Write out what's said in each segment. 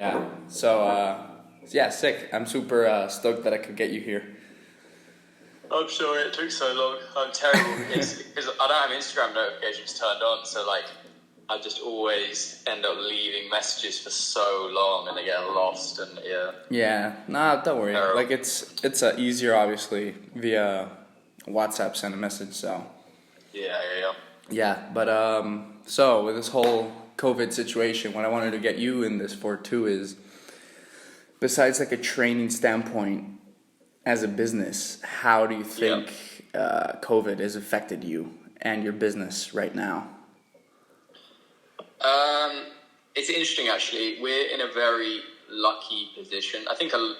Yeah. Yeah, sick. I'm super stoked that I could get you here. I'm sorry it took so long. I'm terrible because I don't have Instagram notifications turned on, so like I just always end up leaving messages for so long and they get lost and yeah. Yeah. Nah, don't worry. Terrible. Like it's easier obviously via WhatsApp send a message. So. Yeah. Yeah, but so with this whole COVID situation, what I wanted to get you in this for too is, besides like a training standpoint as a business, how do you think COVID has affected you and your business right now? It's interesting actually. We're in a very lucky position. I think a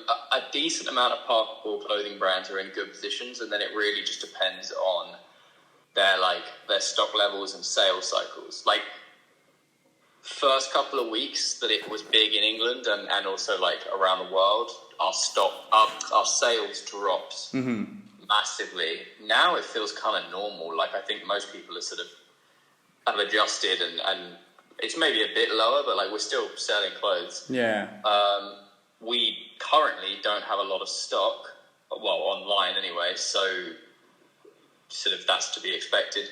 decent amount of parkour clothing brands are in good positions, and then it really just depends on their stock levels and sales cycles. Like first couple of weeks that it was big in England and also like around the world, our sales dropped massively. Now it feels kind of normal. Like I think most people are sort of have adjusted and it's maybe a bit lower, but like we're still selling clothes. Yeah. We currently don't have a lot of stock, well, online anyway, so sort of that's to be expected.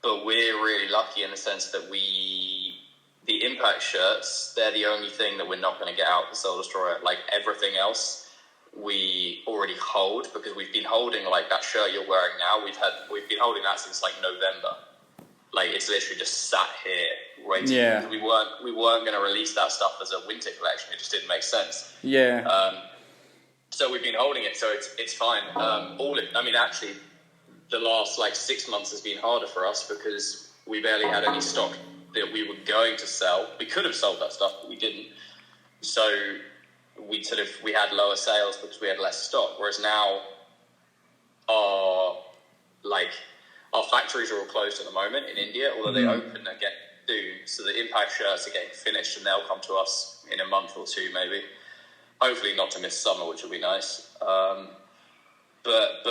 But we're really lucky in the sense that the impact shirts, they're the only thing that we're not going to get out the Soul Destroyer. Like everything else we already hold, because we've been holding like that shirt you're wearing now. We've been holding that since like November. Like it's literally just sat here waiting. Yeah. We weren't going to release that stuff as a winter collection. It just didn't make sense. Yeah. So we've been holding it, so it's fine. Actually, the last like 6 months has been harder for us because we barely had any stock that we were going to sell. We could have sold that stuff, but we didn't. So we had lower sales because we had less stock. Whereas now, our factories are all closed at the moment in India, although they open again soon. So the impact shirts are getting finished, and they'll come to us in a month or two, maybe. Hopefully not to miss summer, which will be nice. But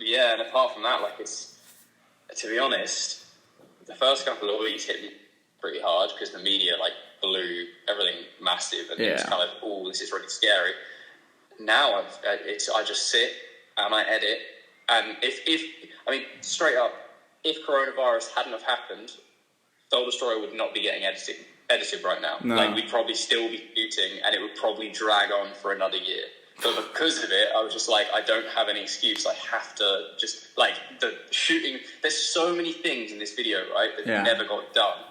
yeah, and apart from that, like it's, to be honest, the first couple of weeks hit me pretty hard because the media like blew everything massive, and it's kind of, this is really scary. Now I just sit and I edit, and straight up, if coronavirus hadn't have happened, Soul Destroyer would not be getting edited right now. No. Like we'd probably still be shooting, and it would probably drag on for another year. But because of it, I was just like, I don't have any excuse. I have to just, like, the shooting. There's so many things in this video, right, that never got done.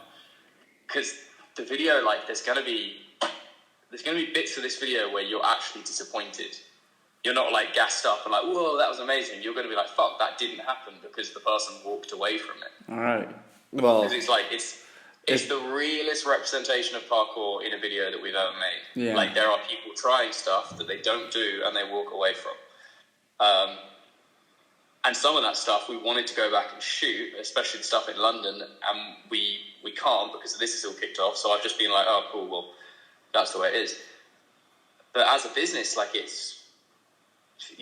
Because the video, like, there's gonna be bits of this video where you're actually disappointed. You're not like gassed up and like, whoa, that was amazing. You're gonna be like, fuck, that didn't happen because the person walked away from it. All right. Well, because it's like it's the realest representation of parkour in a video that we've ever made. Yeah. Like there are people trying stuff that they don't do and they walk away from. And some of that stuff we wanted to go back and shoot, especially the stuff in London, and we can't because this is all kicked off. So I've just been like, oh cool, well that's the way it is. But as a business, like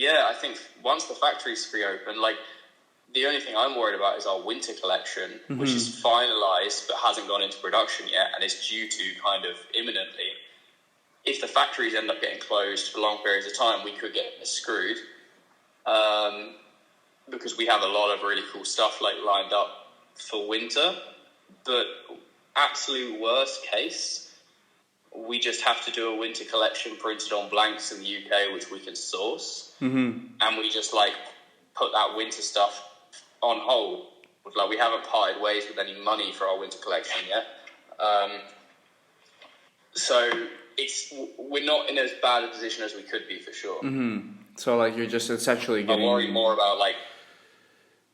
I think once the factories reopen, like the only thing I'm worried about is our winter collection, which is finalised but hasn't gone into production yet, and is due to kind of imminently. If the factories end up getting closed for long periods of time, we could get screwed, because we have a lot of really cool stuff like lined up for winter. But absolute worst case, we just have to do a winter collection printed on blanks in the UK, which we can source, and we just like put that winter stuff on hold. Like we haven't parted ways with any money for our winter collection yet, so we're not in as bad a position as we could be for sure. So like you're just essentially getting. I worry more about like.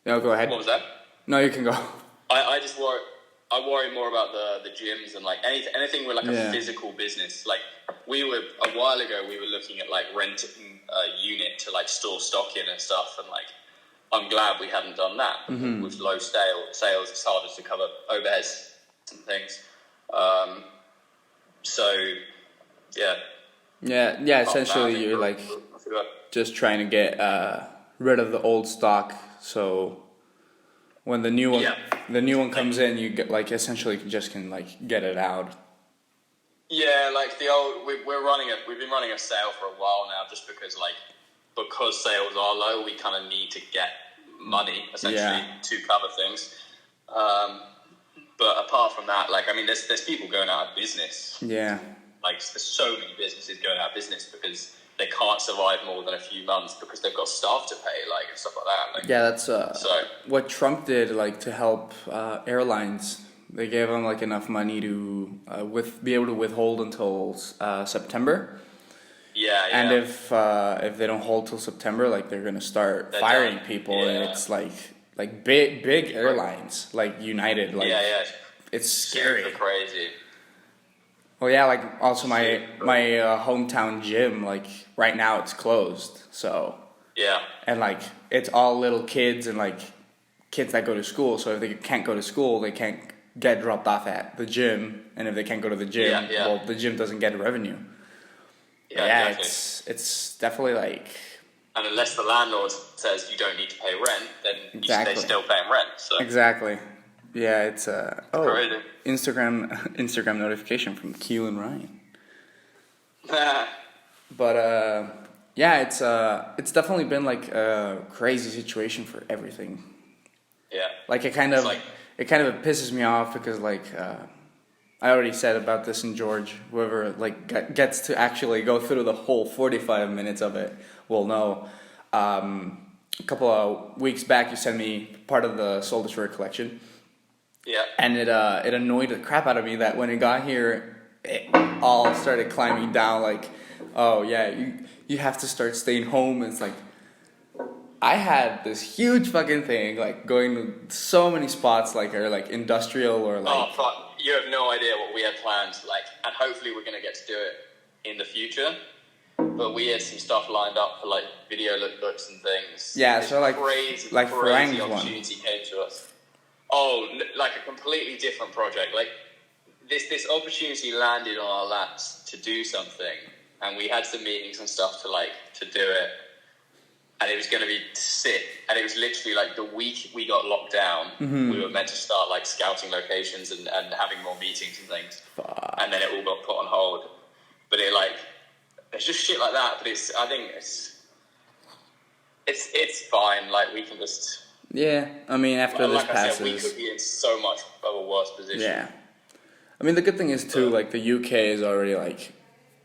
No, go ahead. What was that? No, you can go. I just worry. I worry more about the gyms and like anything with like a physical business. Like a while ago we were looking at like renting a unit to like store stock in and stuff, and like I'm glad we hadn't done that because with low sales it's harder to cover overheads and things. Yeah. Essentially, you're like just trying to get rid of the old stock, so when the new one comes in, you get like essentially just can like get it out. Yeah, like the old, we've been running a sale for a while now, just because sales are low, we kind of need to get money essentially to cover things. But apart from that, like, I mean, there's people going out of business. Yeah. Like, there's so many businesses going out of business because they can't survive more than a few months because they've got staff to pay, like, and stuff like that. Like, Yeah, that's so what Trump did, like, to help airlines. They gave them like enough money to be able to withhold until September. yeah. And if they don't hold till September, like they're gonna start firing people, and it's like big airlines like United, like it's scary. Super crazy. Well, yeah, like also my hometown gym, like right now it's closed, so Yeah. and like it's all little kids and like kids that go to school. So if they can't go to school, they can't get dropped off at the gym, and if they can't go to the gym, well, the gym doesn't get revenue. Yeah, exactly. It's definitely like. And unless the landlord says you don't need to pay rent, then they're still paying rent. So. Exactly. Yeah, it's crazy. Instagram notification from Keel and Ryan. But yeah, it's definitely been like a crazy situation for everything. Yeah. Like it kind of pisses me off because like I already said about this in George. Whoever like gets to actually go through the whole 45 minutes of it will know. A couple of weeks back, you sent me part of the Soul Destroyer collection. Yeah. And it annoyed the crap out of me that when it got here, it all started climbing down. Like, oh yeah, you have to start staying home. And it's like, I had this huge fucking thing, like going to so many spots, like or like industrial or like. Oh fuck! You have no idea what we had planned. Like, and hopefully we're gonna get to do it in the future. But we had some stuff lined up for like video lookbooks and things. Yeah, so like crazy opportunity came to us. Oh, like a completely different project. Like this opportunity landed on our laps to do something, and we had some meetings and stuff to do it, and it was going to be sick. And it was literally like the week we got locked down, we were meant to start like scouting locations and having more meetings and things. Fuck. And then it all got put on hold. But it's just shit like that. But I think it's fine. Like we can just. Yeah, I mean, after this passes... I said, we could be in so much of a worse position. Yeah. I mean, the good thing is, too, like, the UK is already, like,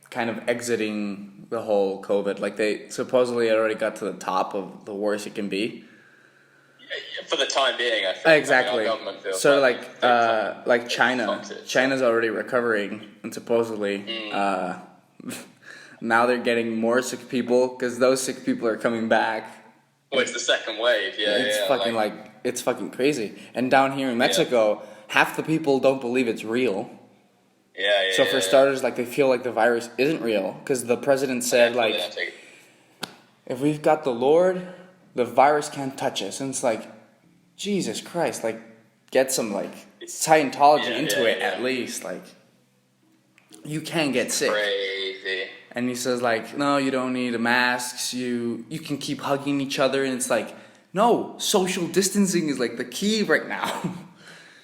kind of exiting the whole COVID. Like, they supposedly already got to the top of the worst it can be. Yeah, for the time being, I think. Exactly. I mean, our government feels so, like China. China's already recovering, and supposedly, now they're getting more sick people, because those sick people are coming back. Oh, it's the second wave, It's fucking crazy. And down here in Mexico, half the people don't believe it's real. So for starters, like they feel like the virus isn't real because the president said if we've got the Lord, the virus can't touch us. And it's like, Jesus Christ, like get some like Scientology into it at least. Like you can get sick. Crazy. And he says like, no, you don't need masks. You can keep hugging each other. And it's like, no, social distancing is like the key right now.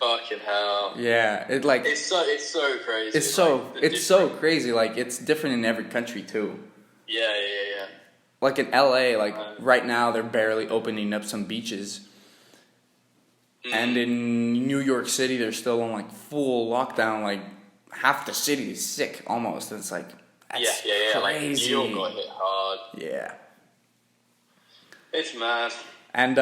Fucking hell. Yeah, it's so crazy. It's so crazy. Like it's different in every country too. Yeah. Like in LA, like right now they're barely opening up some beaches. And in New York City, they're still on like full lockdown. Like half the city is sick almost. And it's like. That's crazy. Like New York got hit hard. Yeah. It's mad. And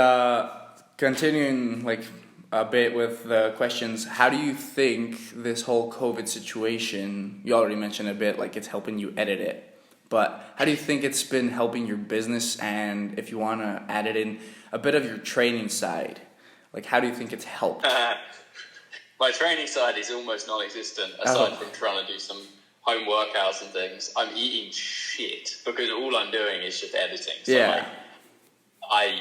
continuing like a bit with the questions, how do you think this whole COVID situation, you already mentioned a bit, like it's helping you edit it, but how do you think it's been helping your business, and if you want to add it in, a bit of your training side, like how do you think it's helped? My training side is almost non-existent, aside from trying to do some home workouts and things. I'm eating shit because all I'm doing is just editing. So I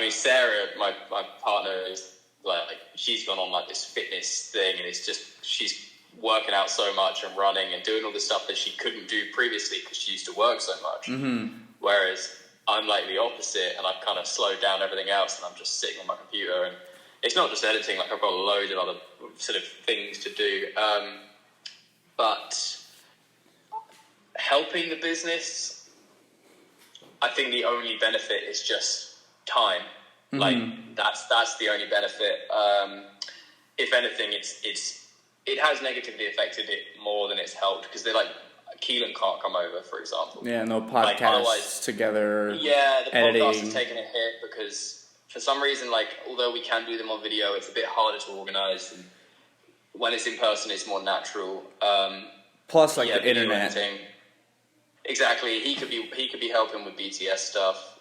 mean, Sarah, my partner, is like she's gone on like this fitness thing, and it's just she's working out so much and running and doing all the stuff that she couldn't do previously because she used to work so much. Whereas I'm like the opposite, and I've kind of slowed down everything else, and I'm just sitting on my computer, and it's not just editing. Like I've got loads of other sort of things to do, but. helping the business, I think the only benefit is just time. Mm-hmm. Like that's the only benefit. If anything, it has negatively affected it more than it's helped, because they're like, Keelan can't come over, for example. Yeah, no podcasts like, otherwise, together. Yeah, the editing. podcast has taken a hit because for some reason, like, although we can do them on video, it's a bit harder to organise. And when it's in person, it's more natural. Plus, like, the video internet. editing. Exactly. He could be helping with BTS stuff.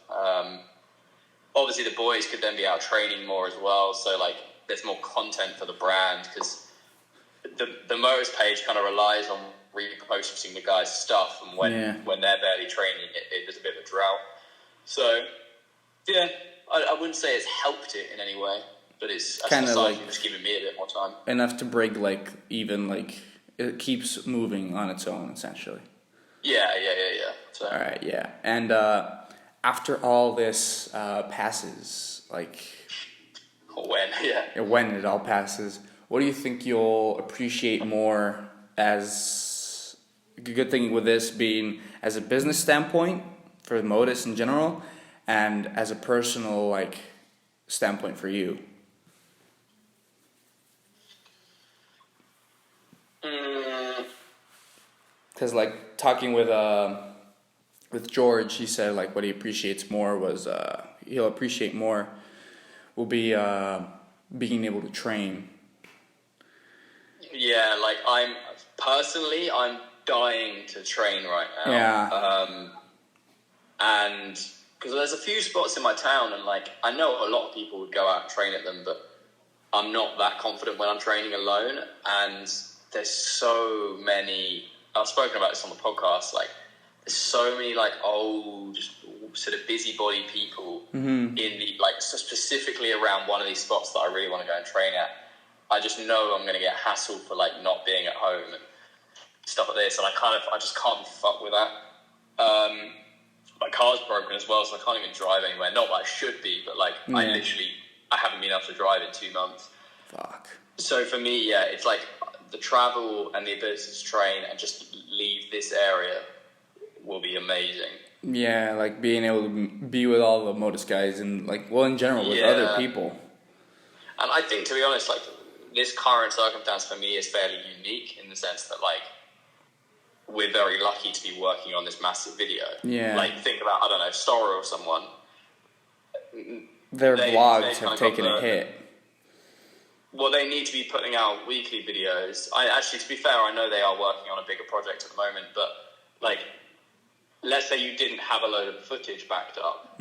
Obviously, the boys could then be out training more as well. So, like, there's more content for the brand, because the Motors page kind of relies on reposting the guys' stuff, and when they're barely training, there's a bit of a drought. So, yeah, I wouldn't say it's helped it in any way, but it's kind of like just giving me a bit more time. Enough to break, like, even, like, it keeps moving on its own, essentially. Yeah. So. All right, yeah. And after all this passes, like... When it all passes, what do you think you'll appreciate more as... A good thing with this being as a business standpoint for Modus in general, and as a personal, like, standpoint for you? Because, like, talking with George, he said, like, what he appreciates more was he'll appreciate more will be being able to train. Yeah, like, I'm dying to train right now. Yeah. And because there's a few spots in my town, and, like, I know a lot of people would go out and train at them, but I'm not that confident when I'm training alone. And there's so many, I've spoken about this on the podcast, like, there's so many, like, old, sort of busybody people in the, like, so specifically around one of these spots that I really want to go and train at. I just know I'm going to get hassled for, like, not being at home and stuff like this, and I just can't be fucked with that. My car's broken as well, so I can't even drive anywhere. Not that I should be, but, like, I haven't been able to drive in 2 months. Fuck. So for me, yeah, it's like the travel and the ability to train and just leave this area will be amazing. Yeah, like, being able to be with all the Modus guys and, like, well, in general, with other people. And I think, to be honest, like, this current circumstance for me is fairly unique in the sense that, like, we're very lucky to be working on this massive video. Yeah. Like, think about, I don't know, Stora or someone. Their vlogs have taken a hit. Well, they need to be putting out weekly videos. Actually, to be fair, I know they are working on a bigger project at the moment, but, like, let's say you didn't have a load of footage backed up.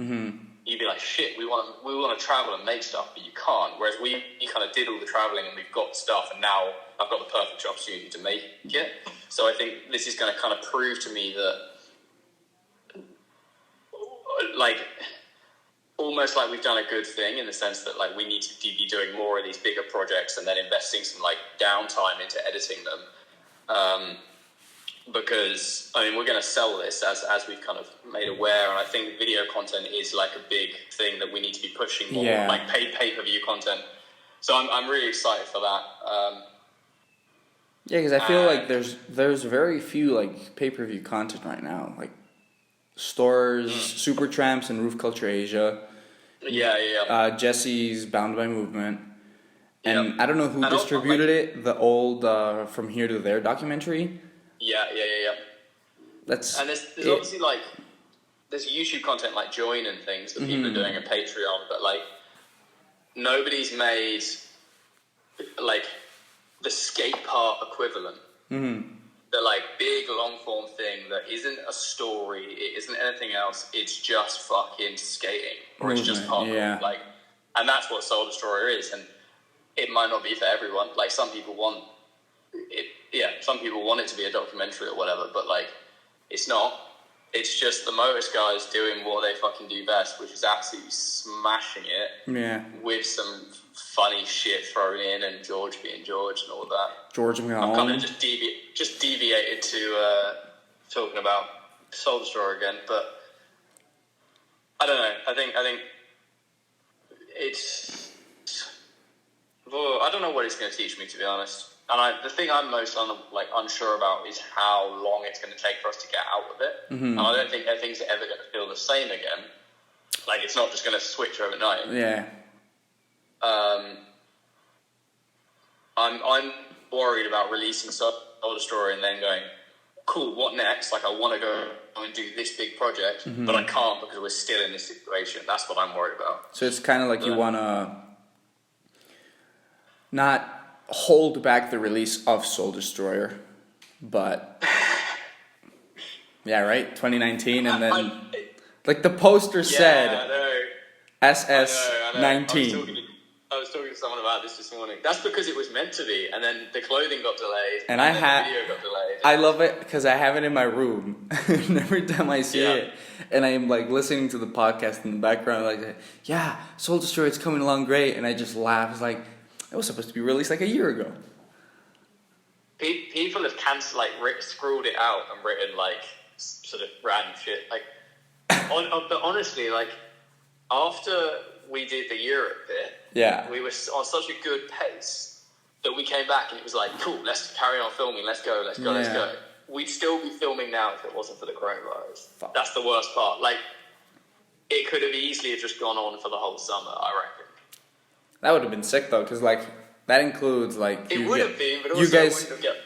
You'd be like, shit, we want to travel and make stuff, but you can't. Whereas we kind of did all the traveling and we've got stuff, and now I've got the perfect opportunity to make it. So I think this is going to kind of prove to me that, like, almost like we've done a good thing in the sense that, like, we need to be doing more of these bigger projects and then investing some, like, downtime into editing them. Because, I mean, we're going to sell this as we've kind of made aware, and I think video content is, like, a big thing that we need to be pushing more, like paid pay-per-view content. So I'm really excited for that. Yeah, because I feel like there's very few, like, pay-per-view content right now. Like, Stores, Super Tramps, and Roof Culture Asia. Yeah. Jesse's Bound by Movement. And I don't know who distributed it, the old From Here to There documentary. Yeah. And there's obviously, like, there's YouTube content like Join and things that people are doing on Patreon, but, like, nobody's made, like, the skate park equivalent. The, like, big long form thing that isn't a story, it isn't anything else, it's just fucking skating, or it's just parkour. Like, and that's what Soul Destroyer is, and it might not be for everyone. Like, some people want it. Yeah, some people want it to be a documentary or whatever, but, like, it's not. It's just the Motus guys doing what they fucking do best, which is absolutely smashing it. Yeah. With some funny shit thrown in, and George being George and all that. George I've kind of just deviated to talking about Soul Destroyer again, but I don't know. I think it's. Well, I don't know what it's going to teach me, to be honest. the thing I'm most unsure about is how long it's going to take for us to get out of it. Mm-hmm. And I don't think things are ever going to feel the same again. Like, it's not just going to switch overnight. Yeah. I'm worried about releasing Soldier Story and then going, cool, what next? Like, I want to go and do this big project, but I can't because we're still in this situation. That's what I'm worried about. So it's kind of like you want to not hold back the release of Soul Destroyer, but yeah, right? 2019, and then like the poster said SS19. I was talking to someone about this morning. That's because it was meant to be, and then the clothing got delayed, and the video got delayed. I love it because I have it in my room, and every time I see it, and I'm like listening to the podcast in the background, like, yeah, Soul Destroyer, it's coming along great, and I just laugh. It's like, it was supposed to be released like a year ago. People have cancelled, like, screwed it out and written, like, sort of random shit. Like, but honestly, like, after we did the Europe bit, we were on such a good pace that we came back and it was like, cool, let's carry on filming, let's go. We'd still be filming now if it wasn't for the coronavirus. Fuck. That's the worst part. Like, it could have easily just gone on for the whole summer, I reckon. That would have been sick though, because like that includes like it would have been, but also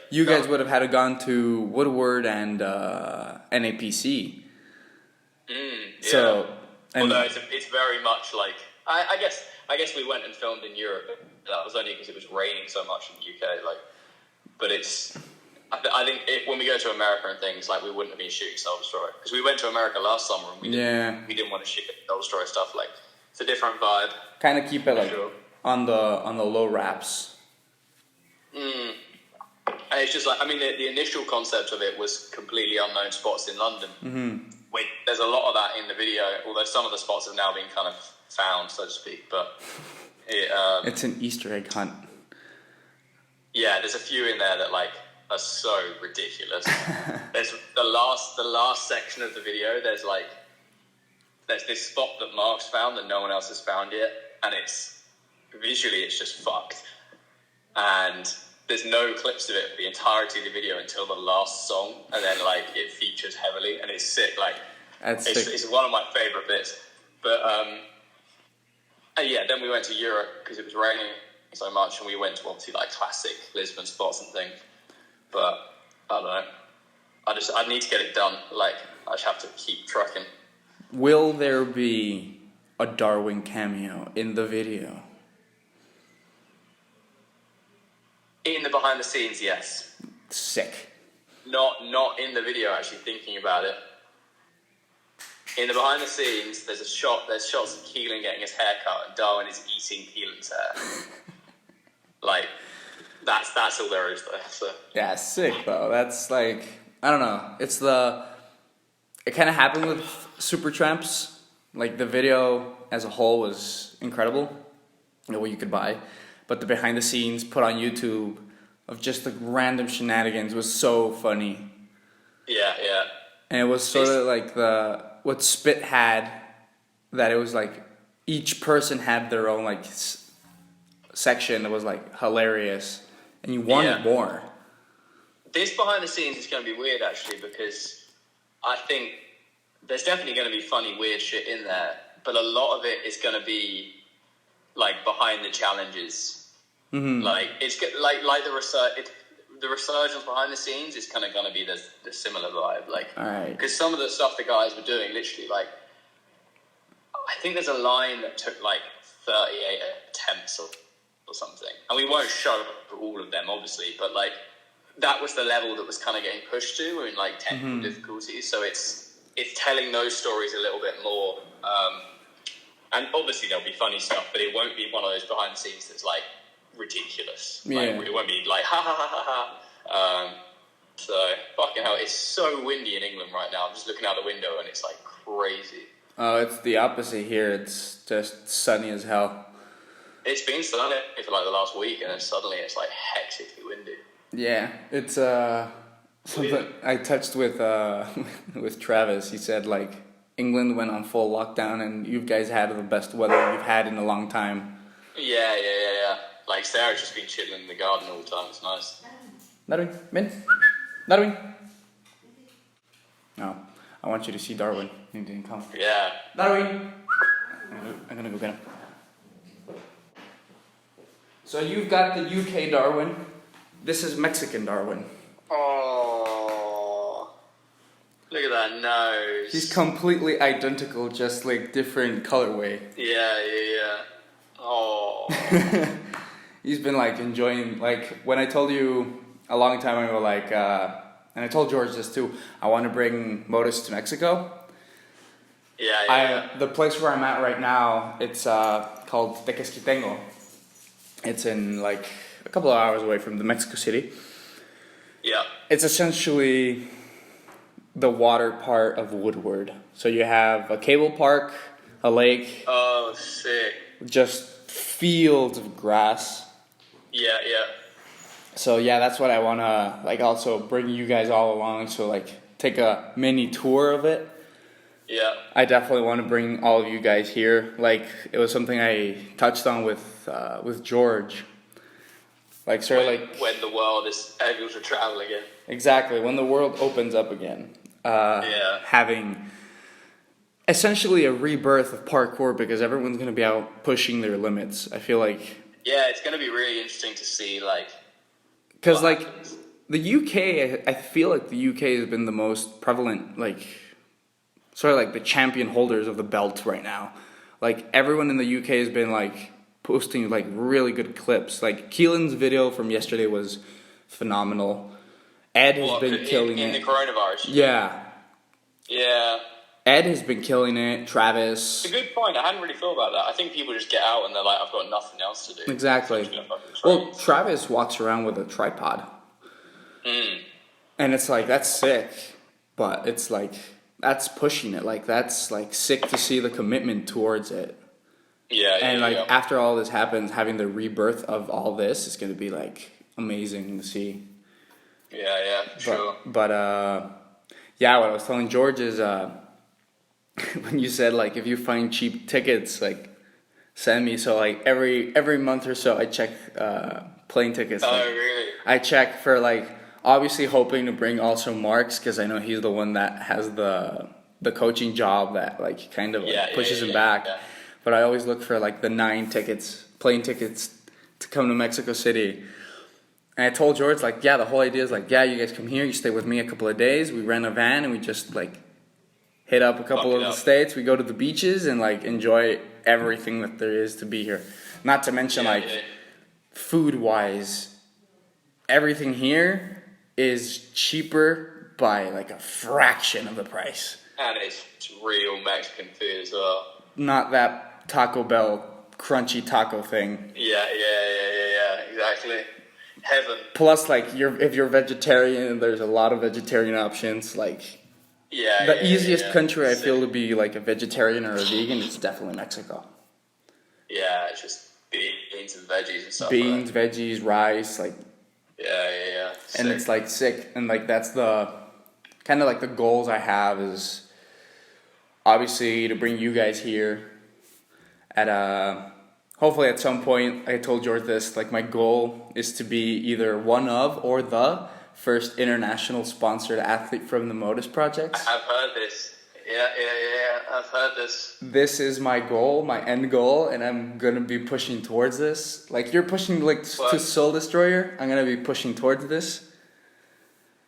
you guys would have had to gone to Woodward and NAPC. So, although it's very much like I guess we went and filmed in Europe. That was only because it was raining so much in the UK. Like, but I think when we go to America and things, like, we wouldn't have been shooting Soul Destroyer because we went to America last summer and we didn't want to shoot Soul Destroyer stuff. Like, it's a different vibe. Kind of keep it like on the low wraps. And it's just like, I mean, the initial concept of it was completely unknown spots in London. Mm-hmm. Wait, there's a lot of that in the video, although some of the spots have now been kind of found, so to speak. But it's an Easter egg hunt. Yeah, there's a few in there that like are so ridiculous. There's the last section of the video. There's this spot that Mark's found that no one else has found yet, and it's just fucked. And there's no clips of it for the entirety of the video until the last song, and then like it features heavily, and it's sick. Like, it's one of my favorite bits. But then we went to Europe because it was raining so much, and we went to obviously like classic Lisbon spots and things. But I don't know. I need to get it done. Like, I just have to keep trucking. Will there be a Darwin cameo in the video? In the behind the scenes, yes. Sick. Not in the video, actually, thinking about it. In the behind the scenes, there's shots of Keelan getting his hair cut and Darwin is eating Keelan's hair. Like, that's all there is there. So. Yeah, sick though. That's like, I don't know. It kind of happened with Supertramps. Like, the video as a whole was incredible. What you could buy. But the behind the scenes put on YouTube of just the random shenanigans was so funny. Yeah. And it was sort of like what Spit had, that it was like each person had their own like section that was like hilarious, and you wanted more. This behind the scenes is going to be weird actually, because I think there's definitely going to be funny weird shit in there, but a lot of it is going to be like behind the challenges. Mm-hmm. Like, it's like the resurgence behind the scenes is kind of going to be the similar vibe. Like, because some of the stuff the guys were doing, literally, like, I think there's a line that took like 38 attempts or something, and we won't show all of them, obviously, but like that was the level that was kind of getting pushed to. We're in like technical difficulties, so it's telling those stories a little bit more. And obviously there'll be funny stuff, but it won't be one of those behind the scenes that's like ridiculous. Yeah. Like, it won't be like ha ha ha ha ha. So fucking hell, it's so windy in England right now. I'm just looking out the window and it's like crazy. Oh, it's the opposite here. It's just sunny as hell. It's been sunny for like the last week, and then suddenly it's like hectically windy. Yeah, it's something I touched with Travis. He said like England went on full lockdown, and you guys had the best weather you've had in a long time. Yeah. Like like Sarah's just been chilling in the garden all the time. It's nice. Darwin, Min, Darwin. No, I want you to see Darwin. He didn't come. Yeah. Darwin. I'm gonna go get him. So you've got the UK Darwin. This is Mexican Darwin. Oh, look at that nose. He's completely identical, just like different colorway. Yeah. Oh. He's been like enjoying, like when I told you a long time ago, like, and I told George this too, I want to bring Modus to Mexico. Yeah. The place where I'm at right now, it's called Tequesquitengo. It's in like a couple of hours away from the Mexico City. Yeah. It's essentially the water part of Woodward. So you have a cable park, a lake. Oh, sick. Just fields of grass. Yeah. So yeah, that's what I want to like also bring you guys all along. So like take a mini tour of it. Yeah. I definitely want to bring all of you guys here. Like it was something I touched on with George. Like sort of like when the world is able to travel again. Exactly, when the world opens up again. Having essentially a rebirth of parkour because everyone's going to be out pushing their limits. I feel like. Yeah, it's going to be really interesting to see like. Because like the UK, I feel like the UK has been the most prevalent, like sort of like the champion holders of the belt right now. Like everyone in the UK has been like posting like really good clips. Like Keelan's video from yesterday was phenomenal. Ed has been killing in it. the coronavirus. Yeah. Ed has been killing it. Travis. It's a good point. I hadn't really thought about that. I think people just get out and they're like, I've got nothing else to do. Exactly. So I'm just gonna fucking Well, train. Travis walks around with a tripod. And it's like, that's sick. But it's like, that's pushing it. Like, that's like sick to see the commitment towards it. And like after all this happens, having the rebirth of all this is going to be like amazing to see. Yeah, sure. But yeah, what I was telling George is when you said like if you find cheap tickets, like send me. So like every month or so, I check plane tickets. Oh, like, really? I check for like obviously hoping to bring also Mark's because I know he's the one that has the coaching job that like kind of like pushes him back. Yeah. But I always look for like the 9 plane tickets to come to Mexico City. And I told George, like, yeah, the whole idea is like, yeah, you guys come here, you stay with me a couple of days, we rent a van and we just like hit up a couple of the states, we go to the beaches and like enjoy everything that there is to be here. Not to mention food-wise, everything here is cheaper by like a fraction of the price. And it's real Mexican food as well. Not that Taco Bell crunchy taco thing. Yeah, exactly. Heaven. Plus, like, if you're vegetarian, there's a lot of vegetarian options. Like, the easiest country I feel to be like a vegetarian or a vegan is definitely Mexico. Yeah, it's just beans and veggies and stuff. Beans, veggies, rice, like. Yeah. And it's like sick, and like that's the kind of like the goals I have is obviously to bring you guys here at hopefully at some point. I told George this, like my goal is to be either one of or the first international sponsored athlete from the Modus Projects. I've heard this. Yeah, I've heard this. This is my goal, my end goal, and I'm gonna be pushing towards this. Like you're pushing like to Soul Destroyer, I'm gonna be pushing towards this.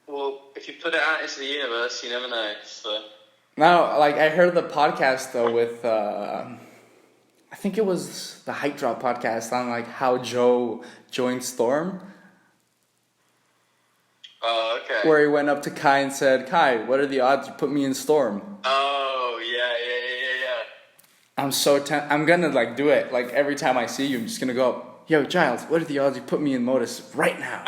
Well, if you put it out into the universe, you never know. So. No, like I heard the podcast though with I think it was the Height Drop podcast on like how Joe joined Storm. Oh, okay. Where he went up to Kai and said, Kai, what are the odds you put me in Storm? Oh, yeah. I'm so I'm gonna like do it. Like every time I see you, I'm just gonna go, yo, Giles, what are the odds you put me in Modus right now?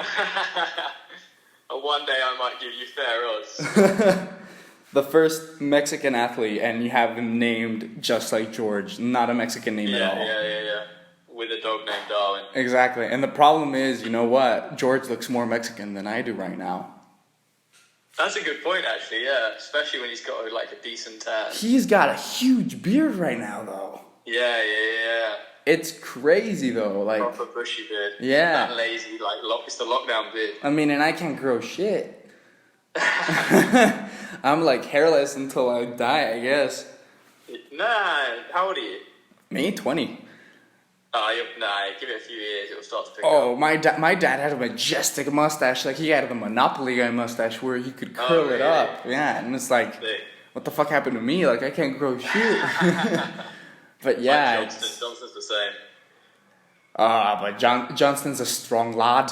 One day I might give you fair odds. The first Mexican athlete, and you have him named just like George, not a Mexican name at all. Yeah. With a dog named Darwin. Exactly. And the problem is, you know what? George looks more Mexican than I do right now. That's a good point, actually, yeah. Especially when he's got like a decent tan. He's got a huge beard right now, though. Yeah. It's crazy though. Like, Proper bushy beard. yeah. That lazy, like, it's the lockdown beard. I mean, and I can't grow shit. I'm like hairless until I die, I guess. Nah, how old are you? Me, 20. Give it a few years, it'll start to pick Oh, up. my dad had a majestic mustache. Like, he had the Monopoly guy mustache where he could curl it really? up. Yeah, and it's like, Sick. what the fuck happened to me? Like, I can't grow shit. But yeah. Like Johnston's the same. But Johnston's a strong lad.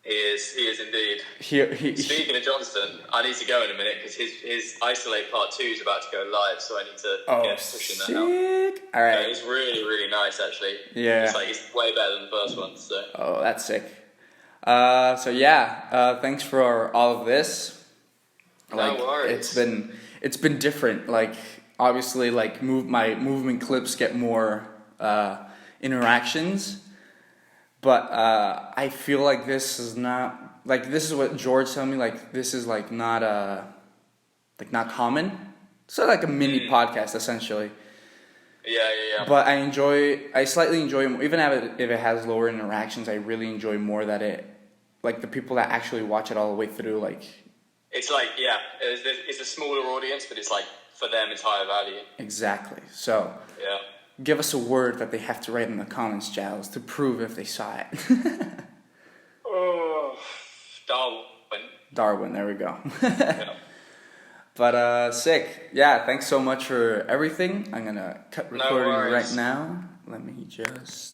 He is indeed. He Speaking of Johnston, I need to go in a minute because his Isolate Part 2 is about to go live, so I need to get pushing that now. Sick. All right. Yeah, it's really, really nice, actually. Yeah. It's way better than the first one, so. Oh, that's sick. Thanks for all of this. Like, No worries. it's been different. Like, obviously, like my movement clips get more interactions, but I feel like this is not like this is what George told me. Like, this is like not common. So like a mini podcast essentially. Yeah. But I slightly enjoy even if it has lower interactions. I really enjoy more that it like the people that actually watch it all the way through. Like, It's like, it's a smaller audience, but it's like, for them, it's higher value. exactly. So Yeah. give us a word that they have to write in the comments, Giles, to prove if they saw it. Oh, Darwin. Darwin, there we go. Yeah. But sick. Yeah, thanks so much for everything. I'm gonna cut recording right worries. now. Let me just